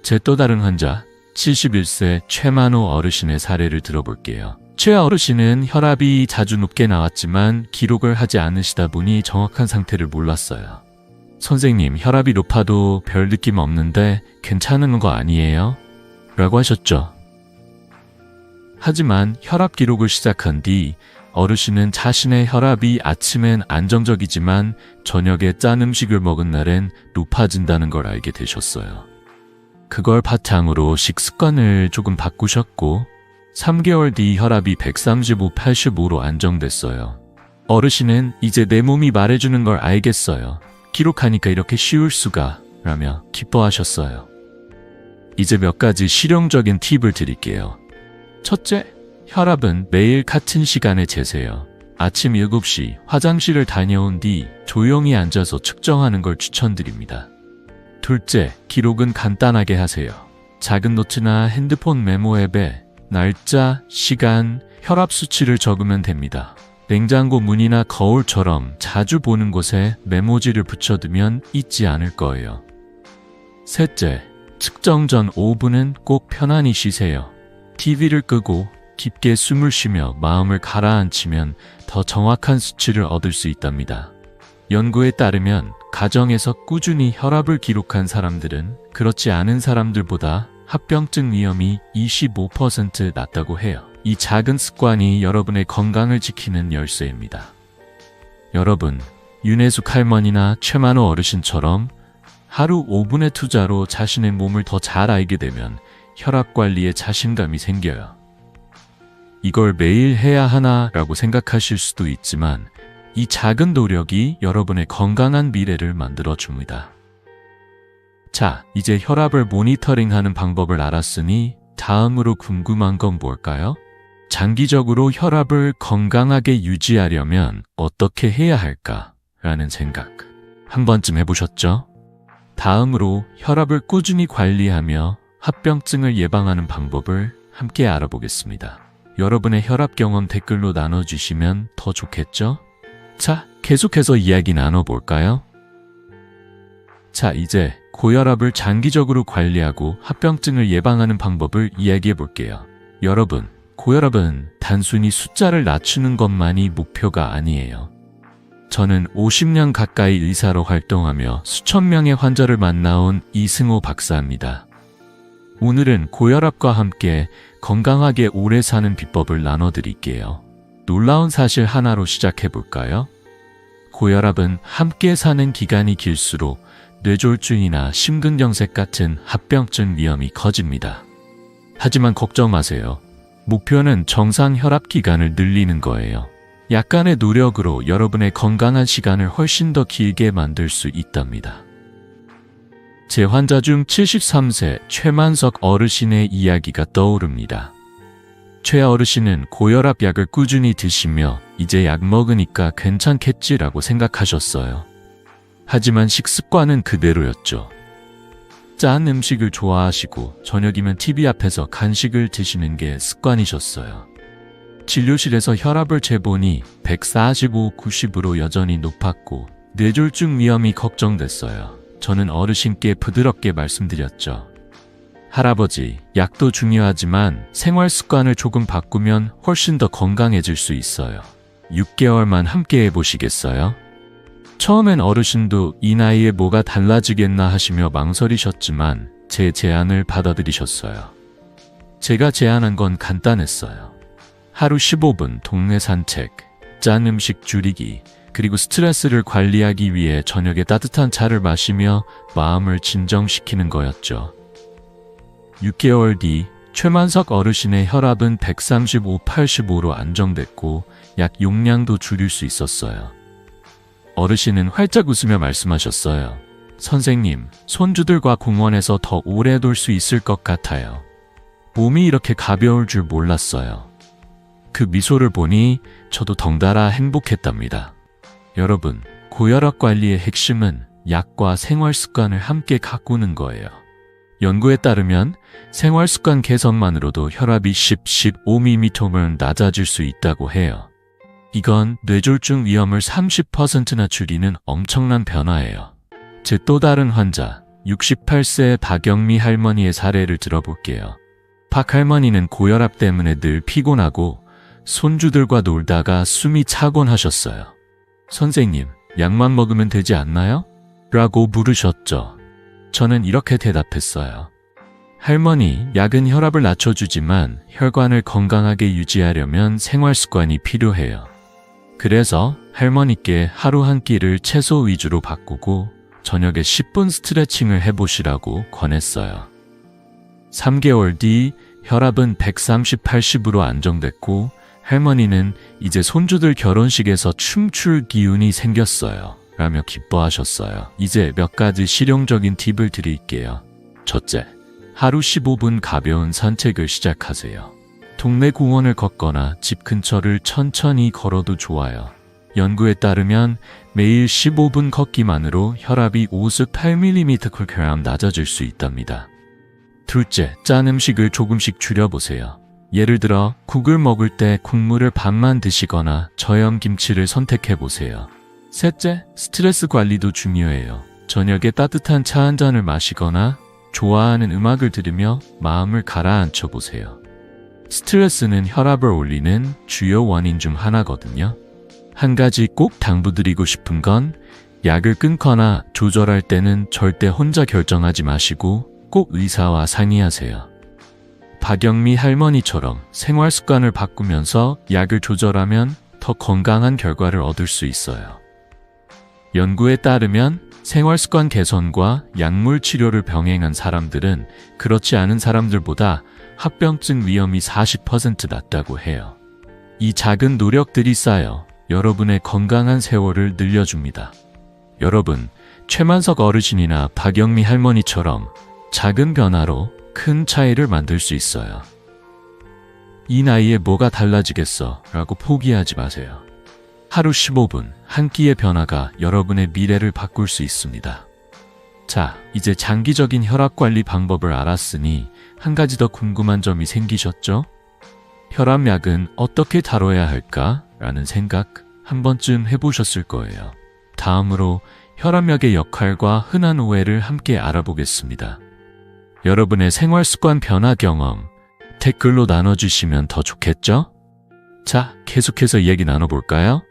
제 또 다른 환자, 71세 최만호 어르신의 사례를 들어볼게요. 최 어르신은 혈압이 자주 높게 나왔지만 기록을 하지 않으시다 보니 정확한 상태를 몰랐어요. 선생님, 혈압이 높아도 별 느낌 없는데 괜찮은 거 아니에요? 라고 하셨죠. 하지만 혈압 기록을 시작한 뒤 어르신은 자신의 혈압이 아침엔 안정적이지만 저녁에 짠 음식을 먹은 날엔 높아진다는 걸 알게 되셨어요. 그걸 바탕으로 식습관을 조금 바꾸셨고 3개월 뒤 혈압이 135, 85로 안정됐어요. 어르신은 이제 내 몸이 말해주는 걸 알겠어요. 기록하니까 이렇게 쉬울 수가 라며 기뻐하셨어요. 이제 몇 가지 실용적인 팁을 드릴게요. 첫째, 혈압은 매일 같은 시간에 재세요. 아침 7시 화장실을 다녀온 뒤 조용히 앉아서 측정하는 걸 추천드립니다. 둘째, 기록은 간단하게 하세요. 작은 노트나 핸드폰 메모 앱에 날짜, 시간, 혈압 수치를 적으면 됩니다. 냉장고 문이나 거울처럼 자주 보는 곳에 메모지를 붙여두면 잊지 않을 거예요. 셋째, 측정 전 5분은 꼭 편안히 쉬세요. TV를 끄고 깊게 숨을 쉬며 마음을 가라앉히면 더 정확한 수치를 얻을 수 있답니다. 연구에 따르면 가정에서 꾸준히 혈압을 기록한 사람들은 그렇지 않은 사람들보다 합병증 위험이 25% 낮다고 해요. 이 작은 습관이 여러분의 건강을 지키는 열쇠입니다. 여러분, 윤혜숙 할머니나 최만호 어르신처럼 하루 5분의 투자로 자신의 몸을 더 잘 알게 되면 혈압 관리에 자신감이 생겨요. 이걸 매일 해야 하나라고 생각하실 수도 있지만 이 작은 노력이 여러분의 건강한 미래를 만들어줍니다. 자, 이제 혈압을 모니터링하는 방법을 알았으니 다음으로 궁금한 건 뭘까요? 장기적으로 혈압을 건강하게 유지하려면 어떻게 해야 할까라는 생각 한 번쯤 해보셨죠? 다음으로 혈압을 꾸준히 관리하며 합병증을 예방하는 방법을 함께 알아보겠습니다. 여러분의 혈압 경험 댓글로 나눠주시면 더 좋겠죠? 자, 계속해서 이야기 나눠볼까요? 자, 이제 고혈압을 장기적으로 관리하고 합병증을 예방하는 방법을 이야기해 볼게요. 여러분, 고혈압은 단순히 숫자를 낮추는 것만이 목표가 아니에요. 저는 50년 가까이 의사로 활동하며 수천 명의 환자를 만나온 이승호 박사입니다. 오늘은 고혈압과 함께 건강하게 오래 사는 비법을 나눠드릴게요. 놀라운 사실 하나로 시작해볼까요? 고혈압은 함께 사는 기간이 길수록 뇌졸중이나 심근경색 같은 합병증 위험이 커집니다. 하지만 걱정 마세요. 목표는 정상 혈압 기간을 늘리는 거예요. 약간의 노력으로 여러분의 건강한 시간을 훨씬 더 길게 만들 수 있답니다. 제 환자 중 73세 최만석 어르신의 이야기가 떠오릅니다. 최 어르신은 고혈압 약을 꾸준히 드시며 이제 약 먹으니까 괜찮겠지라고 생각하셨어요. 하지만 식습관은 그대로였죠. 짠 음식을 좋아하시고 저녁이면 TV 앞에서 간식을 드시는 게 습관이셨어요. 진료실에서 혈압을 재보니 145, 90으로 여전히 높았고 뇌졸중 위험이 걱정됐어요. 저는 어르신께 부드럽게 말씀드렸죠. 할아버지, 약도 중요하지만 생활 습관을 조금 바꾸면 훨씬 더 건강해질 수 있어요. 6개월만 함께 해보시겠어요? 처음엔 어르신도 이 나이에 뭐가 달라지겠나 하시며 망설이셨지만 제 제안을 받아들이셨어요. 제가 제안한 건 간단했어요. 하루 15분 동네 산책, 짠 음식 줄이기, 그리고 스트레스를 관리하기 위해 저녁에 따뜻한 차를 마시며 마음을 진정시키는 거였죠. 6개월 뒤 최만석 어르신의 혈압은 135/85로 안정됐고 약 용량도 줄일 수 있었어요. 어르신은 활짝 웃으며 말씀하셨어요. 선생님, 손주들과 공원에서 더 오래 놀 수 있을 것 같아요. 몸이 이렇게 가벼울 줄 몰랐어요. 그 미소를 보니 저도 덩달아 행복했답니다. 여러분, 고혈압 관리의 핵심은 약과 생활 습관을 함께 가꾸는 거예요. 연구에 따르면 생활 습관 개선만으로도 혈압이 15mm면 낮아질 수 있다고 해요. 이건 뇌졸중 위험을 30%나 줄이는 엄청난 변화예요. 제 또 다른 환자, 68세 박영미 할머니의 사례를 들어볼게요. 박 할머니는 고혈압 때문에 늘 피곤하고 손주들과 놀다가 숨이 차곤 하셨어요. 선생님, 약만 먹으면 되지 않나요? 라고 물으셨죠. 저는 이렇게 대답했어요. 할머니, 약은 혈압을 낮춰주지만 혈관을 건강하게 유지하려면 생활 습관이 필요해요. 그래서 할머니께 하루 한 끼를 채소 위주로 바꾸고 저녁에 10분 스트레칭을 해보시라고 권했어요. 3개월 뒤 혈압은 130/80으로 안정됐고 할머니는 이제 손주들 결혼식에서 춤출 기운이 생겼어요. 라며 기뻐하셨어요. 이제 몇 가지 실용적인 팁을 드릴게요. 첫째, 하루 15분 가벼운 산책을 시작하세요. 동네 공원을 걷거나 집 근처를 천천히 걸어도 좋아요. 연구에 따르면 매일 15분 걷기만으로 혈압이 58mm/g 낮아질 수 있답니다. 둘째, 짠 음식을 조금씩 줄여보세요. 예를 들어 국을 먹을 때 국물을 반만 드시거나 저염 김치를 선택해보세요. 셋째, 스트레스 관리도 중요해요. 저녁에 따뜻한 차 한 잔을 마시거나 좋아하는 음악을 들으며 마음을 가라앉혀 보세요. 스트레스는 혈압을 올리는 주요 원인 중 하나거든요. 한 가지 꼭 당부드리고 싶은 건 약을 끊거나 조절할 때는 절대 혼자 결정하지 마시고 꼭 의사와 상의하세요. 박영미 할머니처럼 생활 습관을 바꾸면서 약을 조절하면 더 건강한 결과를 얻을 수 있어요. 연구에 따르면 생활 습관 개선과 약물 치료를 병행한 사람들은 그렇지 않은 사람들보다 합병증 위험이 40% 낮다고 해요. 이 작은 노력들이 쌓여 여러분의 건강한 세월을 늘려줍니다. 여러분, 최만석 어르신이나 박영미 할머니처럼 작은 변화로 큰 차이를 만들 수 있어요. 이 나이에 뭐가 달라지겠어? 라고 포기하지 마세요. 하루 15분 한 끼의 변화가 여러분의 미래를 바꿀 수 있습니다. 자, 이제 장기적인 혈압 관리 방법을 알았으니 한 가지 더 궁금한 점이 생기셨죠? 혈압약은 어떻게 다뤄야 할까? 라는 생각 한 번쯤 해보셨을 거예요. 다음으로 혈압약의 역할과 흔한 오해를 함께 알아보겠습니다. 여러분의 생활 습관 변화 경험 댓글로 나눠주시면 더 좋겠죠? 자, 계속해서 얘기 나눠볼까요?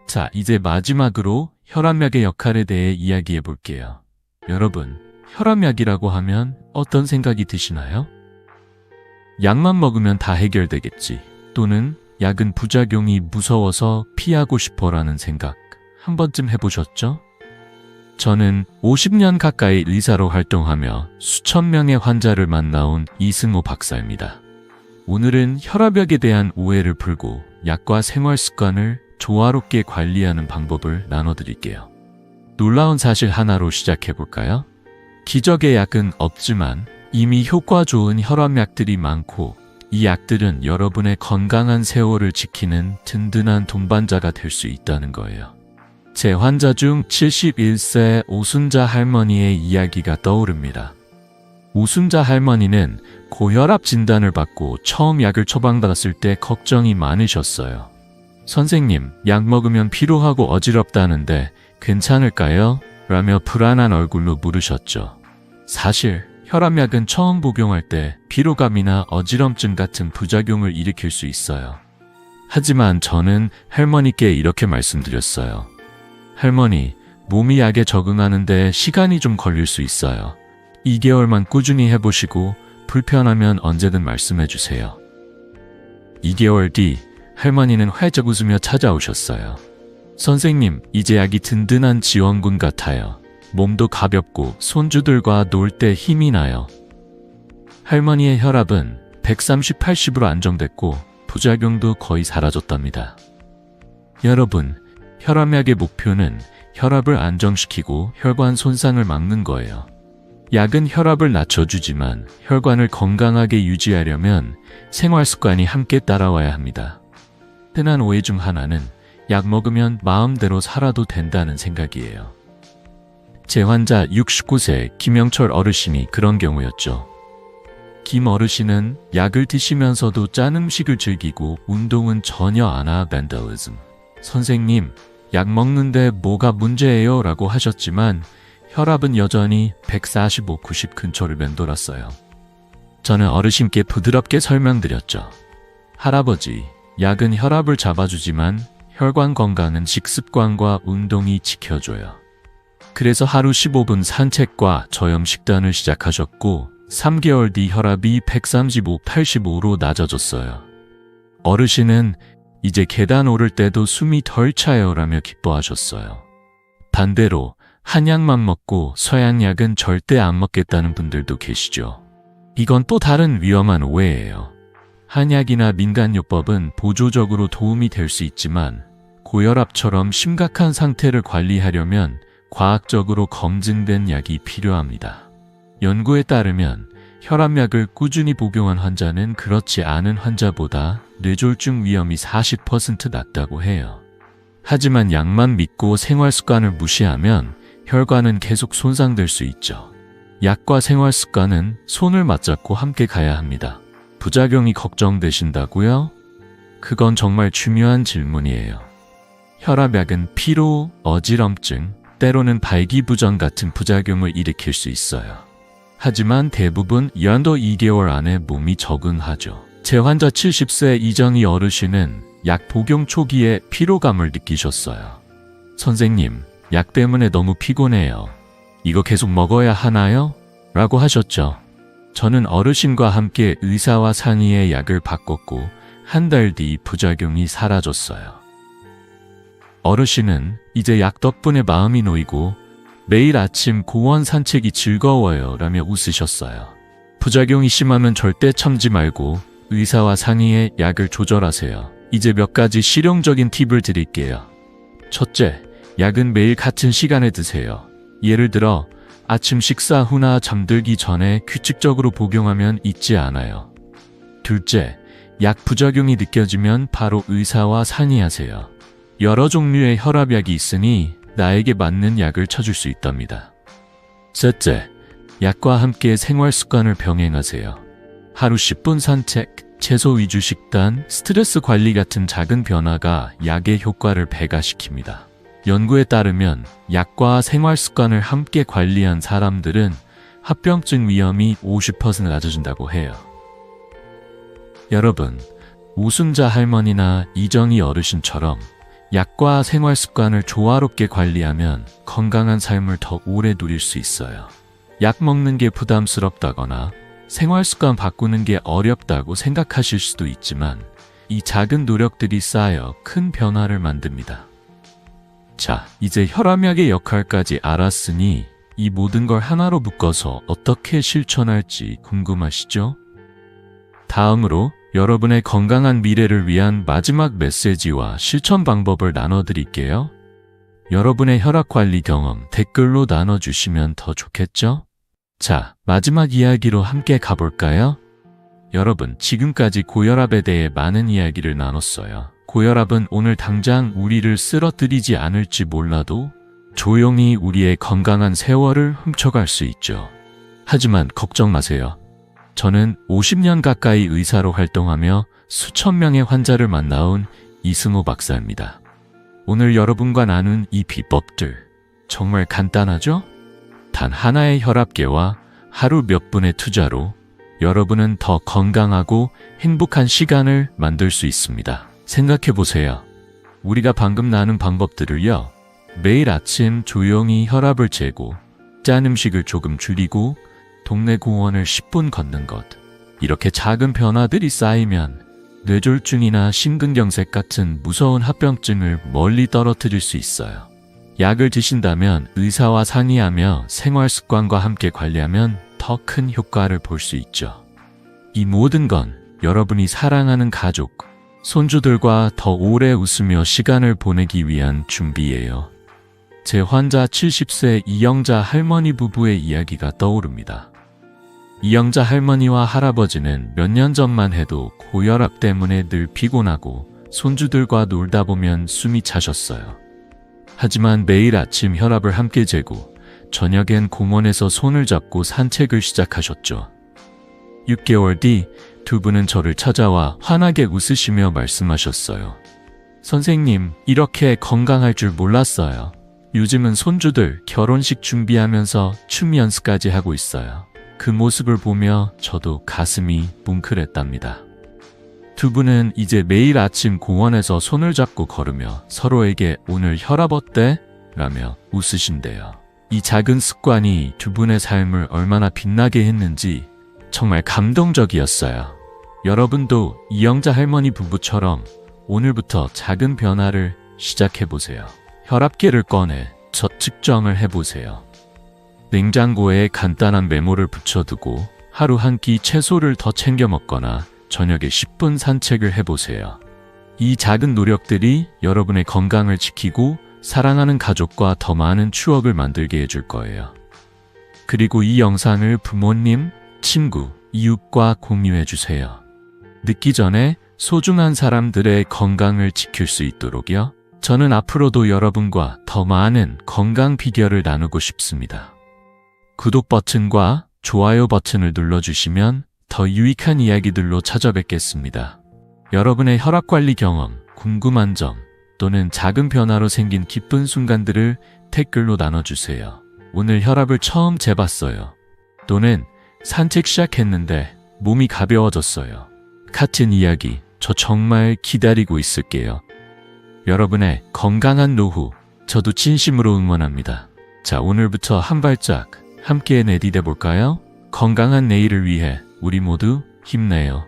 자, 이제 마지막으로 혈압약의 역할에 대해 이야기해 볼게요. 여러분, 혈압약이라고 하면 어떤 생각이 드시나요? 약만 먹으면 다 해결되겠지. 또는 약은 부작용이 무서워서 피하고 싶어라는 생각 한 번쯤 해보셨죠? 저는 50년 가까이 의사로 활동하며 수천 명의 환자를 만나온 이승호 박사입니다. 오늘은 혈압약에 대한 오해를 풀고 약과 생활 습관을 조화롭게 관리하는 방법을 나눠드릴게요. 놀라운 사실 하나로 시작해볼까요? 기적의 약은 없지만 이미 효과 좋은 혈압약들이 많고 이 약들은 여러분의 건강한 세월을 지키는 든든한 동반자가 될 수 있다는 거예요. 제 환자 중 71세 오순자 할머니의 이야기가 떠오릅니다. 오순자 할머니는 고혈압 진단을 받고 처음 약을 처방받았을 때 걱정이 많으셨어요. 선생님, 약 먹으면 피로하고 어지럽다는데 괜찮을까요? 라며 불안한 얼굴로 물으셨죠. 사실 혈압약은 처음 복용할 때 피로감이나 어지럼증 같은 부작용을 일으킬 수 있어요. 하지만 저는 할머니께 이렇게 말씀드렸어요. 할머니, 몸이 약에 적응하는데 시간이 좀 걸릴 수 있어요. 2개월만 꾸준히 해보시고 불편하면 언제든 말씀해 주세요. 2개월 뒤 할머니는 활짝 웃으며 찾아오셨어요. 선생님, 이제 약이 든든한 지원군 같아요. 몸도 가볍고 손주들과 놀 때 힘이 나요. 할머니의 혈압은 130/80으로 안정됐고 부작용도 거의 사라졌답니다. 여러분, 혈압약의 목표는 혈압을 안정시키고 혈관 손상을 막는 거예요. 약은 혈압을 낮춰주지만 혈관을 건강하게 유지하려면 생활 습관이 함께 따라와야 합니다. 흔한 오해 중 하나는 약 먹으면 마음대로 살아도 된다는 생각이에요. 제 환자 69세 김영철 어르신이 그런 경우였죠. 김 어르신은 약을 드시면서도 짠 음식을 즐기고 운동은 전혀 안 하밴더리즘. 선생님, 약 먹는데 뭐가 문제예요? 라고 하셨지만 혈압은 여전히 145/90 근처를 맴돌았어요. 저는 어르신께 부드럽게 설명드렸죠. 할아버지, 약은 혈압을 잡아주지만 혈관 건강은 식습관과 운동이 지켜줘요. 그래서 하루 15분 산책과 저염 식단을 시작하셨고 3개월 뒤 혈압이 135/85로 낮아졌어요. 어르신은 이제 계단 오를 때도 숨이 덜 차요 라며 기뻐하셨어요. 반대로 한약만 먹고 서양약은 절대 안 먹겠다는 분들도 계시죠. 이건 또 다른 위험한 오해예요. 한약이나 민간요법은 보조적으로 도움이 될 수 있지만 고혈압처럼 심각한 상태를 관리하려면 과학적으로 검증된 약이 필요합니다. 연구에 따르면 혈압약을 꾸준히 복용한 환자는 그렇지 않은 환자보다 뇌졸중 위험이 40% 낮다고 해요. 하지만 약만 믿고 생활 습관을 무시하면 혈관은 계속 손상될 수 있죠. 약과 생활 습관은 손을 맞잡고 함께 가야 합니다. 부작용이 걱정되신다고요? 그건 정말 중요한 질문이에요. 혈압약은 피로, 어지럼증, 때로는 발기부전 같은 부작용을 일으킬 수 있어요. 하지만 대부분 연도 2개월 안에 몸이 적응하죠. 제 환자 70세 이정희 어르신은 약 복용 초기에 피로감을 느끼셨어요. 선생님, 약 때문에 너무 피곤해요. 이거 계속 먹어야 하나요? 라고 하셨죠. 저는 어르신과 함께 의사와 상의해 약을 바꿨고 한 달 뒤 부작용이 사라졌어요. 어르신은 이제 약 덕분에 마음이 놓이고 매일 아침 공원 산책이 즐거워요 라며 웃으셨어요. 부작용이 심하면 절대 참지 말고 의사와 상의해 약을 조절하세요. 이제 몇 가지 실용적인 팁을 드릴게요. 첫째, 약은 매일 같은 시간에 드세요. 예를 들어 아침 식사 후나 잠들기 전에 규칙적으로 복용하면 잊지 않아요. 둘째, 약 부작용이 느껴지면 바로 의사와 상의하세요. 여러 종류의 혈압약이 있으니 나에게 맞는 약을 찾을 수 있답니다. 셋째, 약과 함께 생활 습관을 병행하세요. 하루 10분 산책, 채소 위주 식단, 스트레스 관리 같은 작은 변화가 약의 효과를 배가시킵니다. 연구에 따르면 약과 생활 습관을 함께 관리한 사람들은 합병증 위험이 50% 낮아진다고 해요. 여러분, 우순자 할머니나 이정희 어르신처럼 약과 생활 습관을 조화롭게 관리하면 건강한 삶을 더 오래 누릴 수 있어요. 약 먹는 게 부담스럽다거나 생활 습관 바꾸는 게 어렵다고 생각하실 수도 있지만 이 작은 노력들이 쌓여 큰 변화를 만듭니다. 자, 이제 혈압약의 역할까지 알았으니 이 모든 걸 하나로 묶어서 어떻게 실천할지 궁금하시죠? 다음으로 여러분의 건강한 미래를 위한 마지막 메시지와 실천 방법을 나눠드릴게요. 여러분의 혈압 관리 경험 댓글로 나눠주시면 더 좋겠죠? 자, 마지막 이야기로 함께 가볼까요? 여러분, 지금까지 고혈압에 대해 많은 이야기를 나눴어요. 고혈압은 오늘 당장 우리를 쓰러뜨리지 않을지 몰라도 조용히 우리의 건강한 세월을 훔쳐갈 수 있죠. 하지만 걱정 마세요. 저는 50년 가까이 의사로 활동하며 수천 명의 환자를 만나온 이승호 박사입니다. 오늘 여러분과 나눈 이 비법들 정말 간단하죠? 단 하나의 혈압계와 하루 몇 분의 투자로 여러분은 더 건강하고 행복한 시간을 만들 수 있습니다. 생각해 보세요. 우리가 방금 나눈 방법들을요. 매일 아침 조용히 혈압을 재고 짠 음식을 조금 줄이고 동네 공원을 10분 걷는 것. 이렇게 작은 변화들이 쌓이면 뇌졸중이나 심근경색 같은 무서운 합병증을 멀리 떨어뜨릴 수 있어요. 약을 드신다면 의사와 상의하며 생활 습관과 함께 관리하면 더 큰 효과를 볼 수 있죠. 이 모든 건 여러분이 사랑하는 가족, 손주들과 더 오래 웃으며 시간을 보내기 위한 준비예요. 제 환자 70세 이영자 할머니 부부의 이야기가 떠오릅니다. 이영자 할머니와 할아버지는 몇 년 전만 해도 고혈압 때문에 늘 피곤하고 손주들과 놀다 보면 숨이 차셨어요. 하지만 매일 아침 혈압을 함께 재고 저녁엔 공원에서 손을 잡고 산책을 시작하셨죠. 6개월 뒤 두 분은 저를 찾아와 환하게 웃으시며 말씀하셨어요. 선생님, 이렇게 건강할 줄 몰랐어요. 요즘은 손주들 결혼식 준비하면서 춤 연습까지 하고 있어요. 그 모습을 보며 저도 가슴이 뭉클했답니다. 두 분은 이제 매일 아침 공원에서 손을 잡고 걸으며 서로에게 오늘 혈압 어때? 라며 웃으신대요. 이 작은 습관이 두 분의 삶을 얼마나 빛나게 했는지 정말 감동적이었어요. 여러분도 이영자 할머니 부부처럼 오늘부터 작은 변화를 시작해보세요. 혈압계를 꺼내 저 측정을 해보세요. 냉장고에 간단한 메모를 붙여두고 하루 한 끼 채소를 더 챙겨 먹거나 저녁에 10분 산책을 해보세요. 이 작은 노력들이 여러분의 건강을 지키고 사랑하는 가족과 더 많은 추억을 만들게 해줄 거예요. 그리고 이 영상을 부모님, 친구, 이웃과 공유해주세요. 늦기 전에 소중한 사람들의 건강을 지킬 수 있도록요. 저는 앞으로도 여러분과 더 많은 건강 비결을 나누고 싶습니다. 구독 버튼과 좋아요 버튼을 눌러주시면 더 유익한 이야기들로 찾아뵙겠습니다. 여러분의 혈압관리 경험, 궁금한 점 또는 작은 변화로 생긴 기쁜 순간들을 댓글로 나눠주세요. 오늘 혈압을 처음 재봤어요. 또는 산책 시작했는데 몸이 가벼워졌어요. 같은 이야기 저 정말 기다리고 있을게요. 여러분의 건강한 노후 저도 진심으로 응원합니다. 자, 오늘부터 한 발짝 함께 내디뎌 볼까요? 건강한 내일을 위해 우리 모두 힘내요.